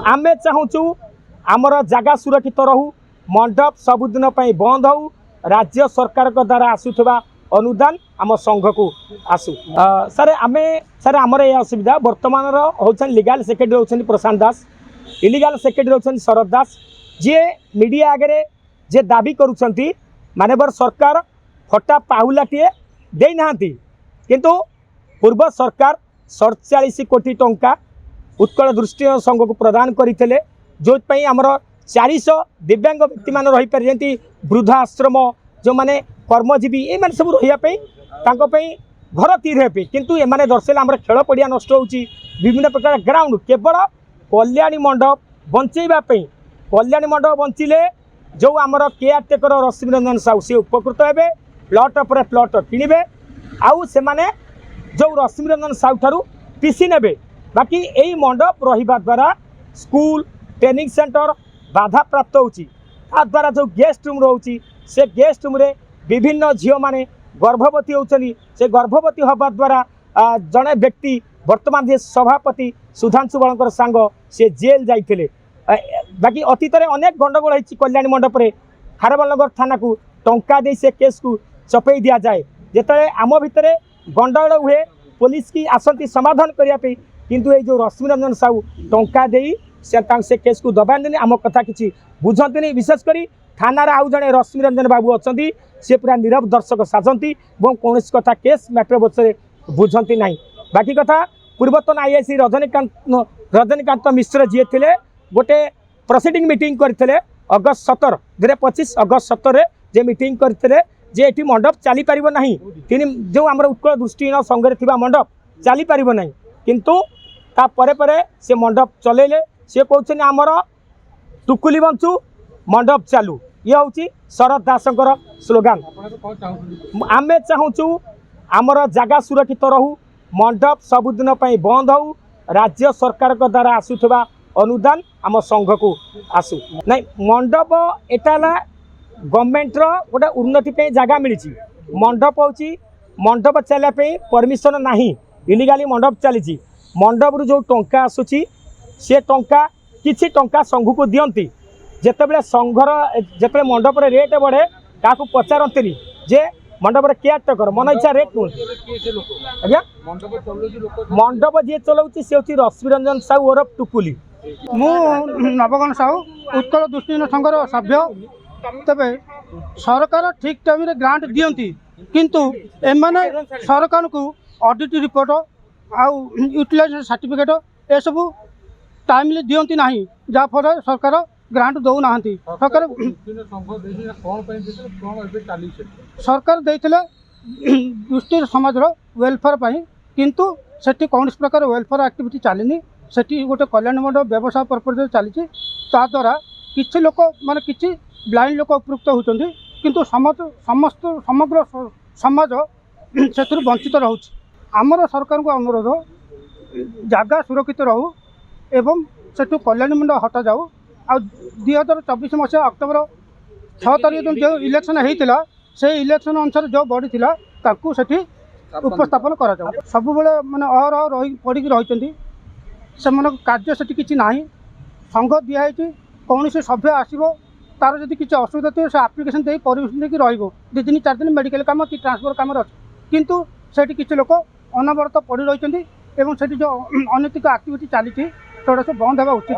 आमे चाहूँ आमर जगह सुरक्षित रहू मंडप सबुदिन बंद हो राज्य सरकार द्वारा आसुवा अनुदान आम संघ को आसू सर आम सर आमर ये असुविधा बर्तमान होती लीगल सेक्रेटरी होती प्रशांत दास इलीगल सेक्रेटरी होती शरद दास जी मीडिया आगे जे दाबी करुँच मानवर सरकार फटा पाहुलाटे देना किंतु पूर्व सरकार 47 कोटी टंका उत्कल दृष्टि संघ को प्रदान करते जो आमर 400 दिव्यांग व्यक्ति मान रही पारे जमी वृद्धाश्रम जो मैंने कर्मजीवी ये मैंने सब रही घर तीरे किंतु एमाने दर्शेले आम खेल पड़िया नष्ट होची विभिन्न प्रकार ग्राउंड केवल कल्याणी मंडप बंचेवाई कल्याणी मंडप बंचिले जो आमर केयारटेकर रश्मि रंजन साहू सी उपकृत हे प्लट पर प्लट किणवे आउ से माने जो रश्मि रंजन साहू ठारू पीसी ने बाकी यही मंडप रहिबा द्वारा स्कूल ट्रेनिंग सेंटर बाधा प्राप्त होची द्वारा जो गेस्ट रूम रोची से गेस्ट रूम रे विभिन्न झील माने गर्भवती होचनी से गर्भवती हवा द्वारा जड़े व्यक्ति वर्तमान जे सभापति सुधांशु बलकर सांग से जेल जाइथिले बाकी अतीत में अनेक गंडगोल होती कल्याणी मंडप रे खारबलनगर थाना को टंका दे से केस को चपई दि जाए जिते आम भितर गंडगोल हुए पुलिस की आसती समाधान करने किंतु ये जो रश्मि रंजन साहू टंका दे से केस को दबानी आम कथा किसी बुझती विशेषकर थाना आउ जड़े रश्मि रंजन बाबू अच्छा सी पूरा नीरव दर्शक साजती और कौन कथा केस मैटर बचरे बुझती ना बाकी कथा पूर्वतन आईआईसी रजनीकांत मिश्र जी थे गोटे प्रोसीडिंग मीटिंग करते अगस्त 17 2025 अगस्त 17 जे मीटिंग करते जे ये मंडप चली पार ना जो आम उत्कल दृष्टिहीन संघ में मंडप चली पार ना किंतु ता परे परे से मंडप चलेले सी कहते आमर टुकुली बंचू मंडप चालू ये हूँ शरद दासंकर स्लोगान आमे चाहूँ आमर जगह सुरक्षित रहू मंडप सबुदिन बंद हो राज्य सरकार द्वारा आसुवा अनुदान आम संघ को आसू ना मंडप एटा गवर्नमेंट गोटे उन्नति जगह मिली मंडप हूँ मंडप चलने परमिशन ना इलीगाली मंडप चली मंडप जो टंका आसूची से टंका किसी टंका संघ को दियंती जितेबाला संघर जिते मंडप रेट बढ़े क्या पचारती जे मंडप केयारटेकर मन इच्छा रेट आज्ञा मंडप जी चलाऊँ सी हूँ रश्मि रंजन साहू ओरफ टुकुली मु नवगण साहू उत्कल दृष्टिहीन संघर सभ्य तेरे सरकार ठीक टाइम ग्रांट दियंती किंतु एमाने सरकार को ऑडिट रिपोर्ट आउ यूटिलाइजेशन सर्टिफिकेट ए सब टाइमली दियंती नहीं जहाँफल सरकार ग्रांट दौना सरकार देते दृष्टि समाज वेलफेयर किंतु सेठी कौन प्रकार वेलफेयर एक्टिविटी चलनी सेठी गोटे कल्याण मंडप व्यवसाय पर्पज चली द्वारा किसी लोक माने किसी ब्लाइंड लोक उपयुक्त होती किंतु समस्त समग्र समाज से वंचित रोच आमर सरकार को अनुरोध जगह सुरक्षित रहू एवं सेठू कल्याण मंडप हटा जाऊ आ 2024 मसीहा अक्टोबर 6 तारीख जो इलेक्शन होता से इलेक्शन अनुसार जो बड़ी थी से उपस्थापन करा सब माने रही पड़ी रही से कार्य से किसी ना संघ दिखाई कौन से सभ्य आसो तार जब किसी असुविधा थी से आप्लिकेसन दे परमिशन देकी रही 2 दिन 4 दिन मेडिकल काम कि ट्रांसफर काम किंतु से किसी लोक अनवरत पड़ रही जो अनैतिक एक्टिविटी चली थोड़ा से बंद होगा उचित।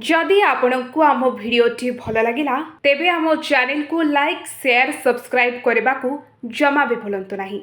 जदि आपंक आम भिडी भल लगा तेबे आम चैनल को लाइक शेयर सब्सक्राइब करने को जमा भी भूलु नहीं।